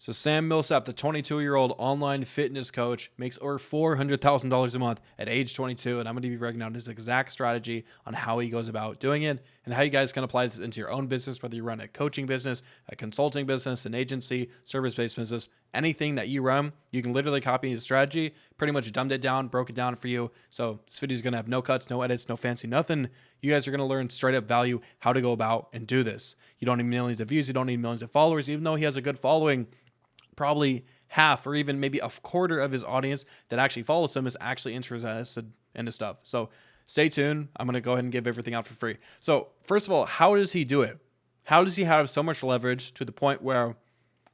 So Sam Millsap, the 22-year-old online fitness coach, makes over $400,000 a month at age 22, and I'm going to be breaking down his exact strategy on how he goes about doing it and how you guys can apply this into your own business, whether you run a coaching business, a consulting business, an agency, service-based business, anything that you run, you can literally copy his strategy, pretty much dumbed it down, broke it down for you. So this video is going to have no cuts, no edits, no fancy nothing. You guys are going to learn straight up value how to go about and do this. You don't need millions of views. You don't need millions of followers, even though he has a good following. Probably half or even maybe a quarter of his audience that actually follows him is actually interested in this stuff. So stay tuned. I'm going to go ahead and give everything out for free. So first of all, how does he do it? How does he have so much leverage to the point where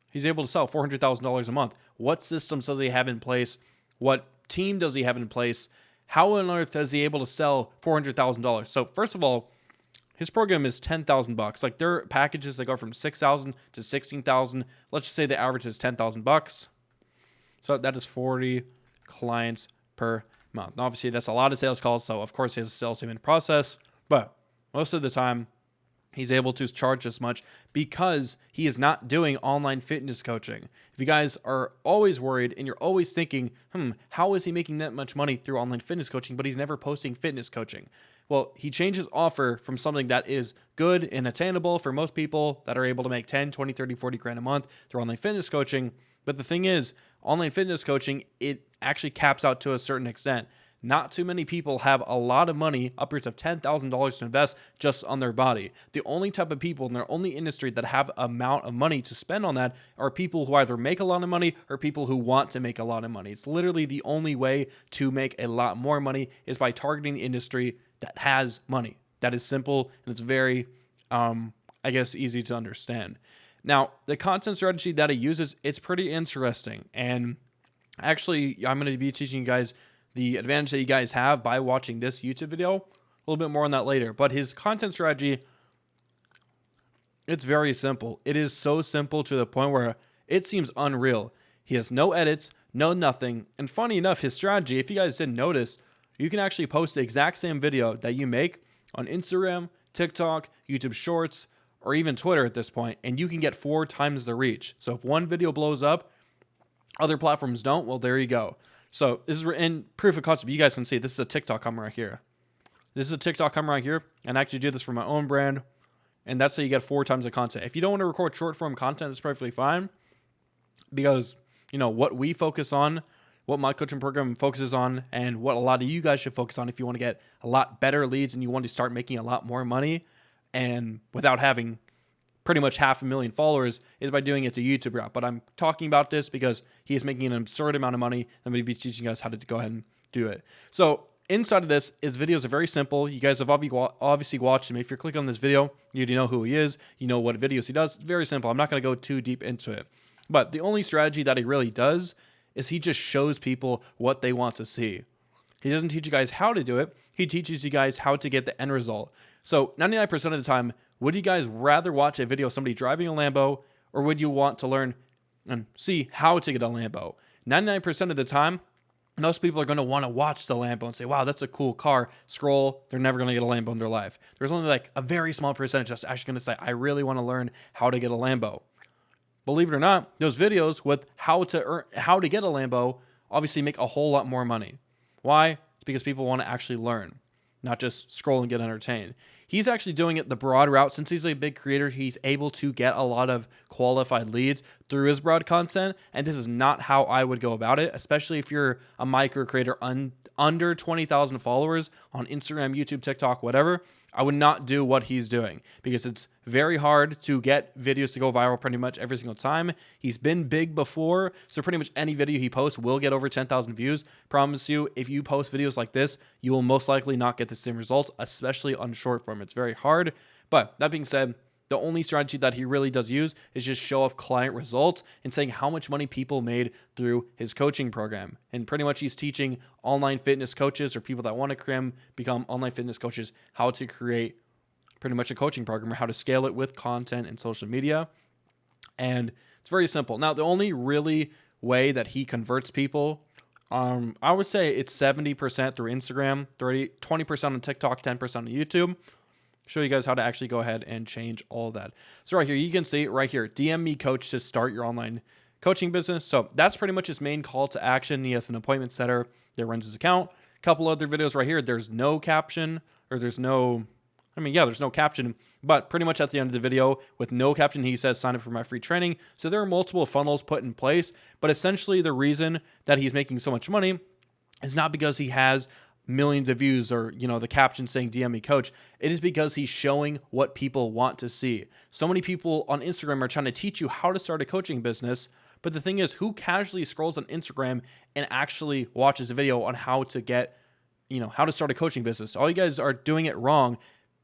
he's able to sell $400,000 a month? What systems does he have in place? What team does he have in place? How on earth is he able to sell $400,000? So first of all, his program is $10,000. Like their packages, they go from $6,000 to $16,000. Let's just say the average is $10,000. So that is 40 clients per month. Now, obviously, that's a lot of sales calls. So of course, he has a sales team in process, but most of the time, he's able to charge this much because he is not doing online fitness coaching. If you guys are always worried and you're always thinking, how is he making that much money through online fitness coaching, but he's never posting fitness coaching? Well, he changed his offer from something that is good and attainable for most people that are able to make 10, 20, 30, 40 grand a month through online fitness coaching. But the thing is, online fitness coaching, it actually caps out to a certain extent. Not too many people have a lot of money, upwards of $10,000 to invest just on their body. The only type of people in their only industry that have amount of money to spend on that are people who either make a lot of money or people who want to make a lot of money. It's literally the only way to make a lot more money is by targeting the industry that has money. That is simple and it's very, easy to understand. Now, the content strategy that he uses, it's pretty interesting. And actually, I'm going to be teaching you guys the advantage that you guys have by watching this YouTube video. A little bit more on that later. But his content strategy, it's very simple. It is so simple to the point where it seems unreal. He has no edits, no nothing. And funny enough, his strategy, if you guys didn't notice, you can actually post the exact same video that you make on Instagram, TikTok, YouTube Shorts, or even Twitter at this point, and you can get 4 times the reach. So if one video blows up, other platforms don't, well, there you go. So this is in proof of concept. You guys can see this is a TikTok coming right here. This is a TikTok coming right here, and I actually do this for my own brand, and that's how you get 4 times the content. If you don't want to record short form content, that's perfectly fine, because what we focus on, what my coaching program focuses on, and what a lot of you guys should focus on if you want to get a lot better leads and you want to start making a lot more money, and without having pretty much 500,000 followers, is by doing it the YouTube route. But I'm talking about this because he is making an absurd amount of money. I'm going to be teaching you guys how to go ahead and do it. So inside of this, his videos are very simple. You guys have obviously watched him. If you're clicking on this video, you already know who he is. You know what videos he does. It's very simple. I'm not going to go too deep into it. But the only strategy that he really does is he just shows people what they want to see. He doesn't teach you guys how to do it. He teaches you guys how to get the end result. So 99% of the time, would you guys rather watch a video of somebody driving a Lambo, or would you want to learn and see how to get a Lambo? 99% of the time, most people are going to want to watch the Lambo and say, wow, that's a cool car. Scroll, they're never going to get a Lambo in their life. There's only like a very small percentage that's actually going to say, I really want to learn how to get a Lambo. Believe it or not, those videos with how to get a Lambo obviously make a whole lot more money. Why? It's because people want to actually learn, not just scroll and get entertained. He's actually doing it the broad route. Since he's a big creator, he's able to get a lot of qualified leads through his broad content. And this is not how I would go about it, especially if you're a micro creator under 20,000 followers on Instagram, YouTube, TikTok, whatever. I would not do what he's doing because it's very hard to get videos to go viral pretty much every single time. He's been big before, so pretty much any video he posts will get over 10,000 views. Promise you, if you post videos like this, you will most likely not get the same results, especially on short form. It's very hard. But that being said, the only strategy that he really does use is just show off client results and saying how much money people made through his coaching program. And pretty much he's teaching online fitness coaches or people that want to become online fitness coaches how to create pretty much a coaching program or how to scale it with content and social media. And it's very simple. Now, the only really way that he converts people, I would say it's 70% through Instagram, 20% on TikTok, 10% on YouTube. Show you guys how to actually go ahead and change all of that. So right here, you can see right here, DM me coach to start your online coaching business. So that's pretty much his main call to action. He has an appointment setter that runs his account. A couple other videos right here. There's no caption, or there's no caption, but pretty much at the end of the video with no caption, he says, sign up for my free training. So there are multiple funnels put in place, but essentially the reason that he's making so much money is not because he has millions of views or, the caption saying DM me coach. It is because he's showing what people want to see. So many people on Instagram are trying to teach you how to start a coaching business. But the thing is, who casually scrolls on Instagram and actually watches a video on how to get, how to start a coaching business? All you guys are doing it wrong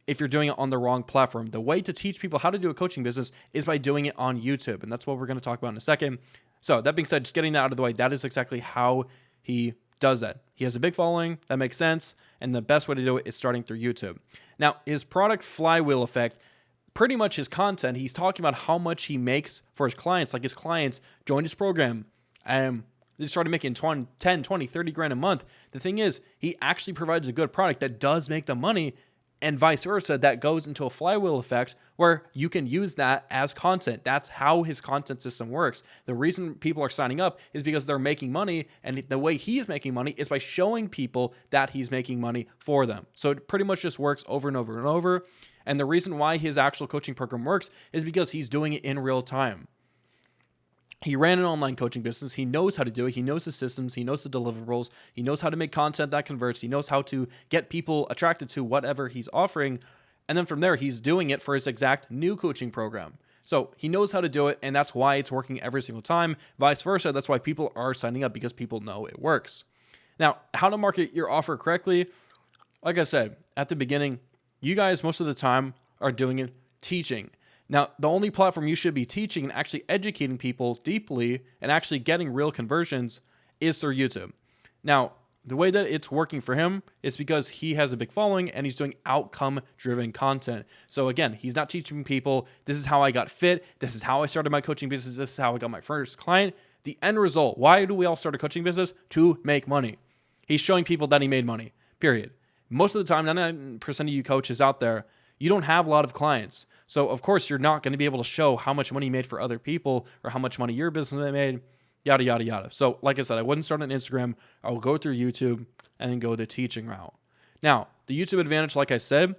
if you're doing it on the wrong platform. The way to teach people how to do a coaching business is by doing it on YouTube. And that's what we're going to talk about in a second. So that being said, just getting that out of the way, that is exactly how he does that. He has a big following. That makes sense. And the best way to do it is starting through YouTube. Now, his product flywheel effect, pretty much his content, he's talking about how much he makes for his clients. Like his clients joined his program. They started making 10, 20, 30 grand a month. The thing is, he actually provides a good product that does make them money, and vice versa. That goes into a flywheel effect where you can use that as content. That's how his content system works. The reason people are signing up is because they're making money, and the way he is making money is by showing people that he's making money for them. So it pretty much just works over and over and over. And the reason why his actual coaching program works is because he's doing it in real time. He ran an online coaching business. He knows how to do it. He knows the systems. He knows the deliverables. He knows how to make content that converts. He knows how to get people attracted to whatever he's offering. And then from there, he's doing it for his exact new coaching program. So he knows how to do it, and that's why it's working every single time. Vice versa, that's why people are signing up, because people know it works. Now, how to market your offer correctly? Like I said at the beginning, you guys most of the time are doing it teaching. Now, the only platform you should be teaching and actually educating people deeply and actually getting real conversions is through YouTube. Now, the way that it's working for him is because he has a big following and he's doing outcome-driven content. So again, he's not teaching people, this is how I got fit, this is how I started my coaching business, this is how I got my first client. The end result, why do we all start a coaching business? To make money. He's showing people that he made money, period. Most of the time, 99% of you coaches out there, you don't have a lot of clients. So of course, you're not going to be able to show how much money you made for other people or how much money your business made, yada, yada, yada. So like I said, I wouldn't start on Instagram. I will go through YouTube and then go the teaching route. Now, the YouTube advantage, like I said,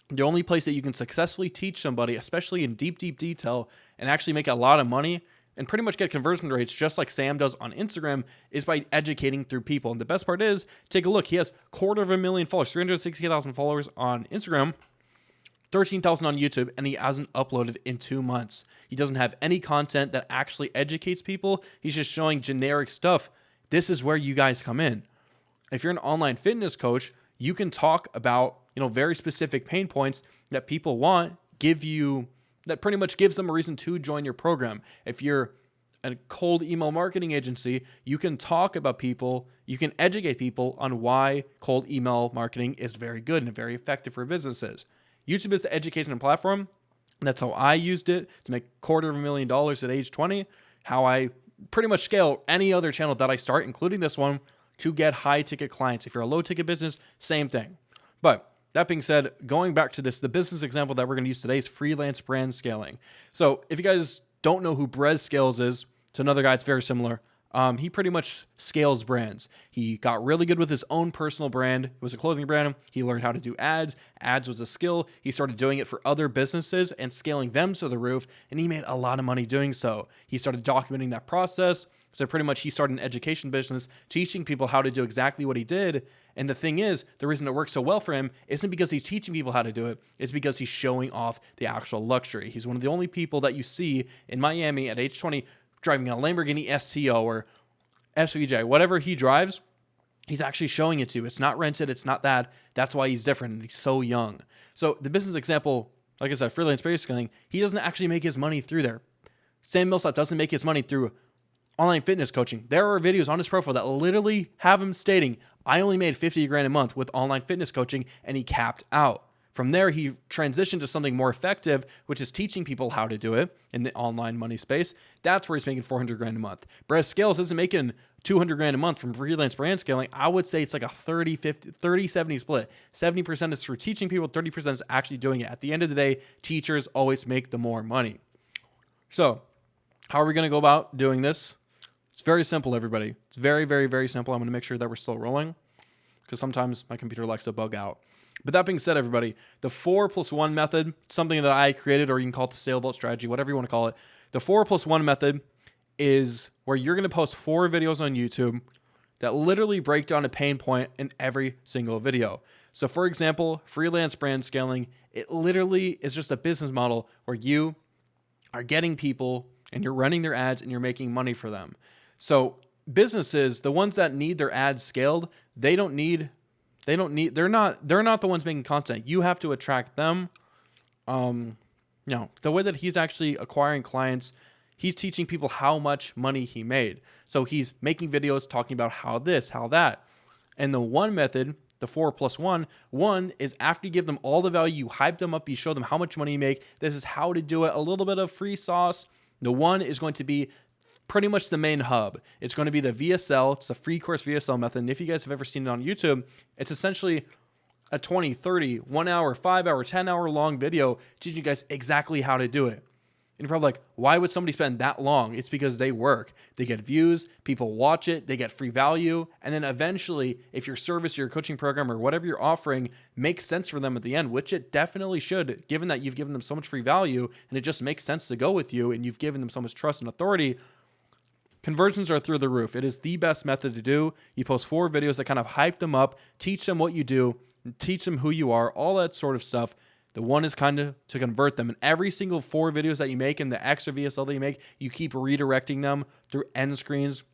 the only place that you can successfully teach somebody, especially in deep, deep detail, and actually make a lot of money and pretty much get conversion rates just like Sam does on Instagram, is by educating through people. And the best part is, take a look. He has 250,000 followers, 360,000 followers on Instagram, 13,000 on YouTube, and he hasn't uploaded in 2 months. He doesn't have any content that actually educates people. He's just showing generic stuff. This is where you guys come in. If you're an online fitness coach, you can talk about, very specific pain points that people want, that pretty much gives them a reason to join your program. If you're a cold email marketing agency, you can talk about people, you can educate people on why cold email marketing is very good and very effective for businesses. YouTube is the education platform. That's how I used it to make $250,000 at age 20. How I pretty much scale any other channel that I start, including this one, to get high ticket clients. If you're a low ticket business, same thing. But that being said, going back to this, the business example that we're going to use today is freelance brand scaling. So if you guys don't know who Brez Scales is, it's another guy that's very similar. He pretty much scales brands. He got really good with his own personal brand. It was a clothing brand. He learned how to do ads. Ads was a skill. He started doing it for other businesses and scaling them to the roof, and he made a lot of money doing so. He started documenting that process. So pretty much he started an education business, teaching people how to do exactly what he did. And the thing is, the reason it works so well for him isn't because he's teaching people how to do it. It's because he's showing off the actual luxury. He's one of the only people that you see in Miami at age 20 driving a Lamborghini STO or SVJ, whatever he drives, he's actually showing it to you. It's not rented. It's not that. That's why he's different. And he's so young. So the business example, like I said, freelance brand scaling, he doesn't actually make his money through there. Sam Millsap doesn't make his money through online fitness coaching. There are videos on his profile that literally have him stating, I only made 50 grand a month with online fitness coaching, and he capped out. From there, he transitioned to something more effective, which is teaching people how to do it in the online money space. That's where he's making 400 grand a month. Brez Scales isn't making 200 grand a month from freelance brand scaling. I would say it's like a 30-70 split. 70% is for teaching people, 30% is actually doing it. At the end of the day, teachers always make the more money. So How are we going to go about doing this? It's very simple, everybody. It's very, very, very simple. I'm going to make sure that we're still rolling because sometimes my computer likes to bug out. But that being said, everybody, the 4+1 method, something that I created, or you can call it the sailboat strategy, whatever you want to call it. The 4+1 method is where you're going to post 4 videos on YouTube that literally break down a pain point in every single video. So for example, freelance brand scaling, it literally is just a business model where you are getting people and you're running their ads and you're making money for them. So businesses, the ones that need their ads scaled, they're not the ones making content. You have to attract them. The way that he's actually acquiring clients, he's teaching people how much money he made. So he's making videos talking about how this, how that. And the one method, the 4+1, one is after you give them all the value, you hype them up, you show them how much money you make. This is how to do it, a little bit of free sauce. The one is going to be pretty much the main hub. It's going to be the VSL. It's a free course VSL method. And if you guys have ever seen it on YouTube, it's essentially a 20, 30, 1 hour, 5 hour, 10 hour long video teaching you guys exactly how to do it. And you're probably like, why would somebody spend that long? It's because they work. They get views, people watch it, they get free value. And then eventually, if your service, your coaching program, or whatever you're offering makes sense for them at the end, which it definitely should, given that you've given them so much free value and it just makes sense to go with you and you've given them so much trust and authority, conversions are through the roof. It is the best method to do. You post 4 videos that kind of hype them up, teach them what you do, teach them who you are, all that sort of stuff. The one is kind of to convert them. And every single 4 videos that you make and the extra VSL that you make, you keep redirecting them through end screens.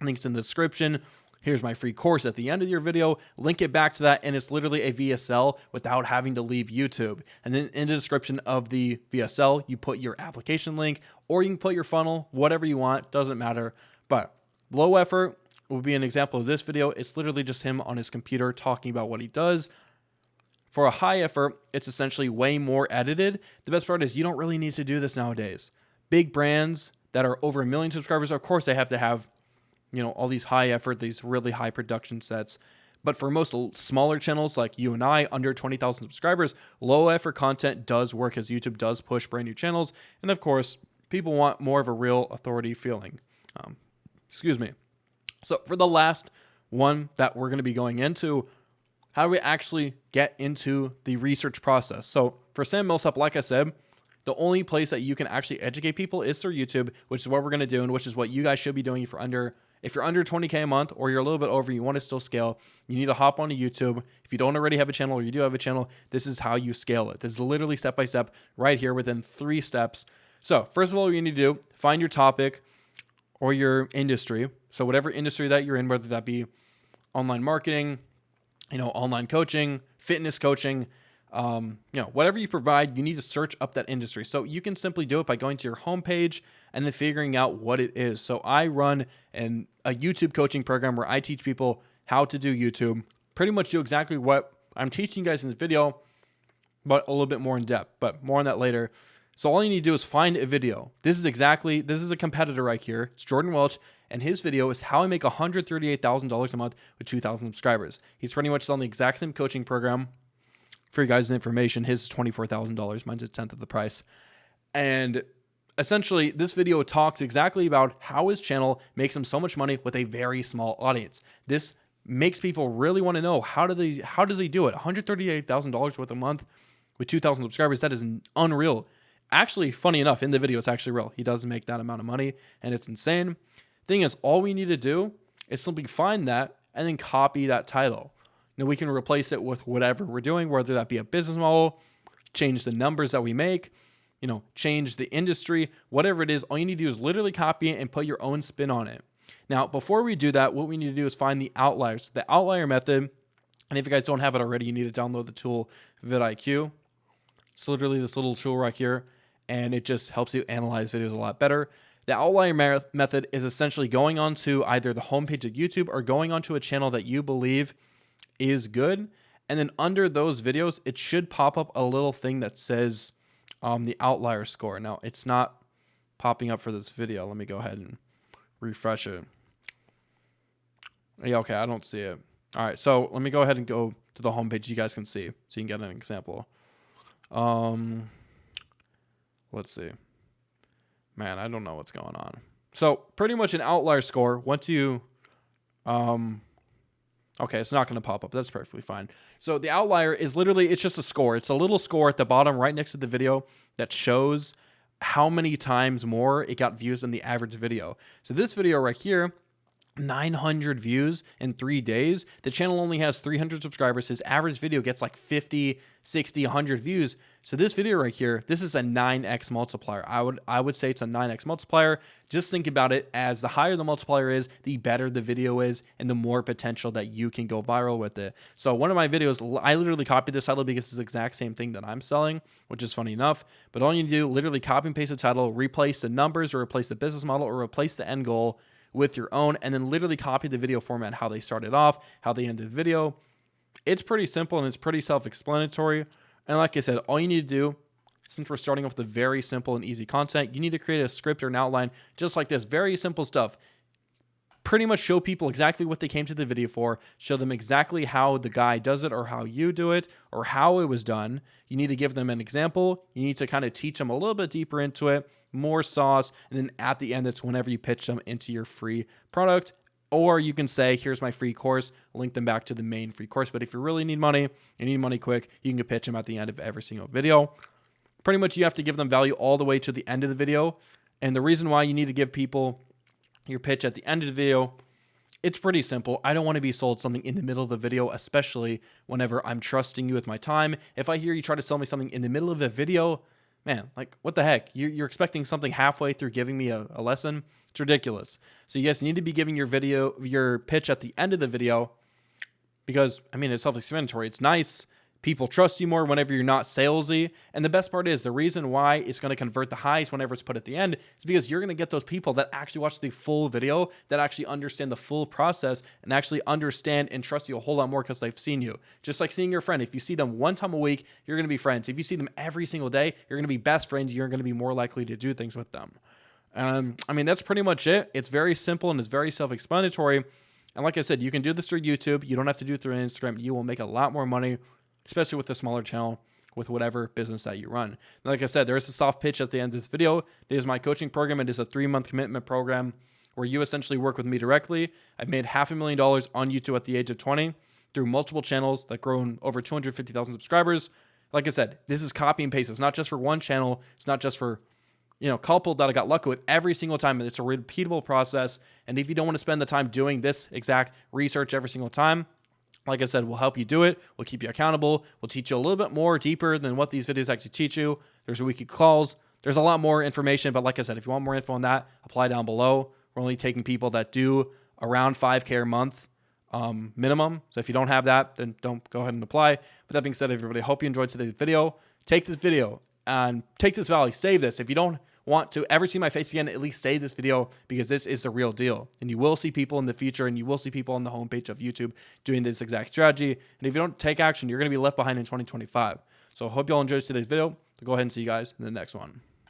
Links in the description. Here's my free course at the end of your video. Link it back to that, and it's literally a VSL without having to leave YouTube. And then in the description of the VSL, you put your application link, or you can put your funnel, whatever you want, doesn't matter. But low effort would be an example of this video. It's literally just him on his computer talking about what he does. For a high effort, it's essentially way more edited. The best part is you don't really need to do this nowadays. Big brands that are over 1 million subscribers, of course they have to have, all these high effort, these really high production sets. But for most smaller channels like you and I, under 20,000 subscribers, low effort content does work as YouTube does push brand new channels. And of course, people want more of a real authority feeling. So for the last one that we're going to be going into, how do we actually get into the research process? So for Sam Millsap, like I said, the only place that you can actually educate people is through YouTube, which is what we're going to do, and which is what you guys should be doing if you're under 20K a month, or you're a little bit over, you want to still scale, you need to hop onto YouTube. If you don't already have a channel, or you do have a channel, this is how you scale it. This is literally step by step right here within 3 steps. So first of all, what you need to do, find your topic or your industry. So whatever industry that you're in, whether that be online marketing, online coaching, fitness coaching, whatever you provide, you need to search up that industry. So you can simply do it by going to your homepage and then figuring out what it is. So I run a YouTube coaching program where I teach people how to do YouTube, pretty much do exactly what I'm teaching you guys in this video, but a little bit more in depth, but more on that later. So all you need to do is find a video. This is a competitor right here. It's Jordan Welch, and his video is how I make $138,000 a month with 2,000 subscribers. He's pretty much selling the exact same coaching program. For you guys' information, his is $24,000. Mine's a tenth of the price. And essentially, this video talks exactly about how his channel makes him so much money with a very small audience. This makes people really want to know, how does he do it? $138,000 worth a month with 2,000 subscribers. That is unreal. Actually, funny enough, in the video, it's actually real. He does make that amount of money, and it's insane. Thing is, all we need to do is simply find that and then copy that title. Now, we can replace it with whatever we're doing, whether that be a business model, change the numbers that we make, change the industry, whatever it is. All you need to do is literally copy it and put your own spin on it. Now, before we do that, what we need to do is find the outliers. The outlier method, and if you guys don't have it already, you need to download the tool vidIQ. It's literally this little tool right here, and it just helps you analyze videos a lot better. The outlier method is essentially going onto either the homepage of YouTube or going onto a channel that you believe is good. And then under those videos, it should pop up a little thing that says the outlier score. Now, it's not popping up for this video. Let me go ahead and refresh it. Yeah, okay, I don't see it. All right, so let me go ahead and go to the homepage. You guys can see, so you can get an example. Let's see. Man, I don't know what's going on. So pretty much an outlier score. Once you, okay, it's not going to pop up. That's perfectly fine. So the outlier is literally, it's just a score. It's a little score at the bottom right next to the video that shows how many times more it got views than the average video. So this video right here, 900 views in 3 days. The channel only has 300 subscribers. His average video gets like 50, 60, 100 views. So this video right here, this is a 9x multiplier. I would say it's a 9x multiplier. Just think about it as the higher the multiplier is, the better the video is, and the more potential that you can go viral with it. So one of my videos, I literally copied this title because it's the exact same thing that I'm selling, which is funny enough. But all you need to do, literally copy and paste the title, replace the numbers or replace the business model or replace the end goal with your own, and then literally copy the video format, how they started off, how they ended the video. It's pretty simple and it's pretty self-explanatory. And like I said, all you need to do, since we're starting off with very simple and easy content, you need to create a script or an outline just like this. Very simple stuff. Pretty much show people exactly what they came to the video for, show them exactly how the guy does it or how you do it or how it was done. You need to give them an example. You need to kind of teach them a little bit deeper into it, more sauce, and then at the end, it's whenever you pitch them into your free product. Or you can say, here's my free course, link them back to the main free course. But if you really need money, you need money quick, you can pitch them at the end of every single video. Pretty much you have to give them value all the way to the end of the video. And the reason why you need to give people your pitch at the end of the video, it's pretty simple. I don't want to be sold something in the middle of the video, especially whenever I'm trusting you with my time. If I hear you try to sell me something in the middle of a video, man, like what the heck? You're expecting something halfway through giving me a lesson? It's ridiculous. So you guys need to be giving your pitch at the end of the video because, I mean, it's self-explanatory. It's nice. People trust you more whenever you're not salesy. And the best part is the reason why it's going to convert the highest whenever it's put at the end is because you're going to get those people that actually watch the full video, that actually understand the full process and actually understand and trust you a whole lot more because they've seen you. Just like seeing your friend. If you see them one time a week, you're going to be friends. If you see them every single day, you're going to be best friends. You're going to be more likely to do things with them. I mean, that's pretty much it. It's very simple and it's very self-explanatory. And like I said, you can do this through YouTube. You don't have to do it through Instagram. You will make a lot more money, especially with a smaller channel, with whatever business that you run. And like I said, there is a soft pitch at the end of this video. It is my coaching program. It is a 3-month commitment program where you essentially work with me directly. I've made $500,000 on YouTube at the age of 20 through multiple channels that grown over 250,000 subscribers. Like I said, this is copy and paste. It's not just for one channel. It's not just for couple that I got lucky with every single time. It's a repeatable process. And if you don't want to spend the time doing this exact research every single time, like I said, we'll help you do it. We'll keep you accountable. We'll teach you a little bit more deeper than what these videos actually teach you. There's weekly calls. There's a lot more information. But like I said, if you want more info on that, apply down below. We're only taking people that do around 5K a month minimum. So if you don't have that, then don't go ahead and apply. With that being said, everybody, I hope you enjoyed today's video. Take this video and take this value. Save this. If you don't want to ever see my face again, at least save this video because this is the real deal. And you will see people in the future and you will see people on the homepage of YouTube doing this exact strategy. And if you don't take action, you're going to be left behind in 2025. So I hope you all enjoyed today's video. So go ahead and see you guys in the next one.